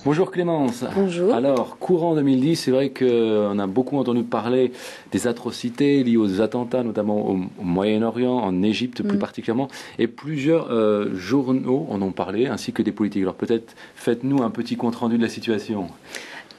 Bonjour Clémence. Bonjour. Alors, courant 2010, c'est vrai qu'on a beaucoup entendu parler des atrocités liées aux attentats, notamment au Moyen-Orient, en Égypte plus particulièrement, et plusieurs journaux en ont parlé, ainsi que des politiques. Alors peut-être faites-nous un petit compte-rendu de la situation.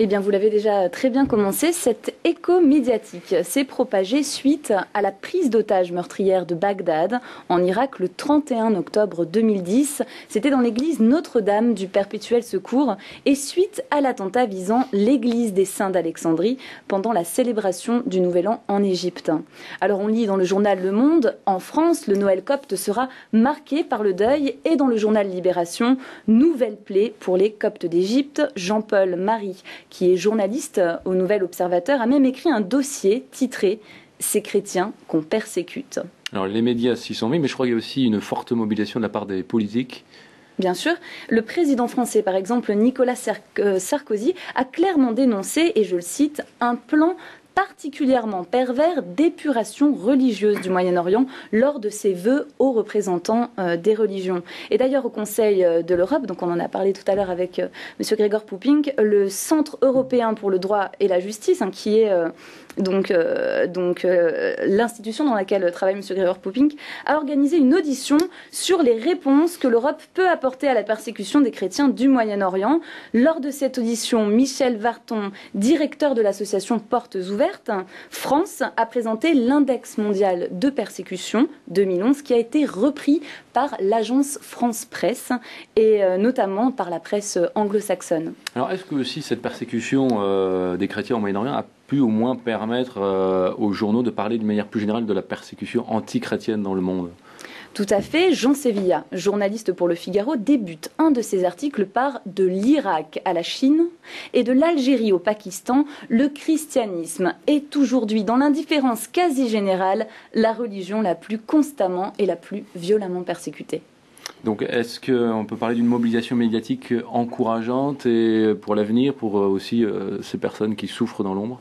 Eh bien, vous l'avez déjà très bien commencé. Cet écho médiatique s'est propagé suite à la prise d'otage meurtrière de Bagdad en Irak le 31 octobre 2010. C'était dans l'église Notre-Dame du Perpétuel Secours et suite à l'attentat visant l'église des Saints d'Alexandrie pendant la célébration du Nouvel An en Égypte. Alors, on lit dans le journal Le Monde, en France, le Noël copte sera marqué par le deuil et dans le journal Libération, nouvelle plaie pour les coptes d'Égypte. Jean-Paul Marie, qui est journaliste au Nouvel Observateur, a même écrit un dossier titré « Ces chrétiens qu'on persécute ». Alors les médias s'y sont mis, mais je crois qu'il y a aussi une forte mobilisation de la part des politiques. Bien sûr, le président français, par exemple Nicolas Sarkozy, a clairement dénoncé, et je le cite, un plan particulièrement pervers d'épuration religieuse du Moyen-Orient lors de ses vœux aux représentants des religions. Et d'ailleurs au Conseil de l'Europe, donc on en a parlé tout à l'heure avec M. Gregor Poupink, le Centre européen pour le droit et la justice, qui est l'institution dans laquelle travaille M. Gregor Poupink, a organisé une audition sur les réponses que l'Europe peut apporter à la persécution des chrétiens du Moyen-Orient. Lors de cette audition, Michel Varton, directeur de l'association Portes Ouvertes, France a présenté l'index mondial de persécution 2011 qui a été repris par l'agence France Presse et notamment par la presse anglo-saxonne. Alors est-ce que aussi cette persécution des chrétiens au Moyen-Orient a pu au moins permettre aux journaux de parler d'une manière plus générale de la persécution anti-chrétienne dans le monde ? Tout à fait. Jean Sevilla, journaliste pour Le Figaro, débute un de ses articles par « De l'Irak à la Chine et de l'Algérie au Pakistan, le christianisme est aujourd'hui dans l'indifférence quasi générale la religion la plus constamment et la plus violemment persécutée ». Donc est-ce qu'on peut parler d'une mobilisation médiatique encourageante et pour l'avenir, pour aussi ces personnes qui souffrent dans l'ombre ?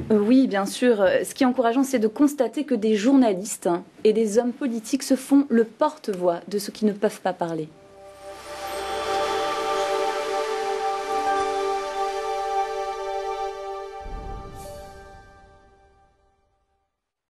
Oui, bien sûr. Ce qui est encourageant, c'est de constater que des journalistes et des hommes politiques se font le porte-voix de ceux qui ne peuvent pas parler.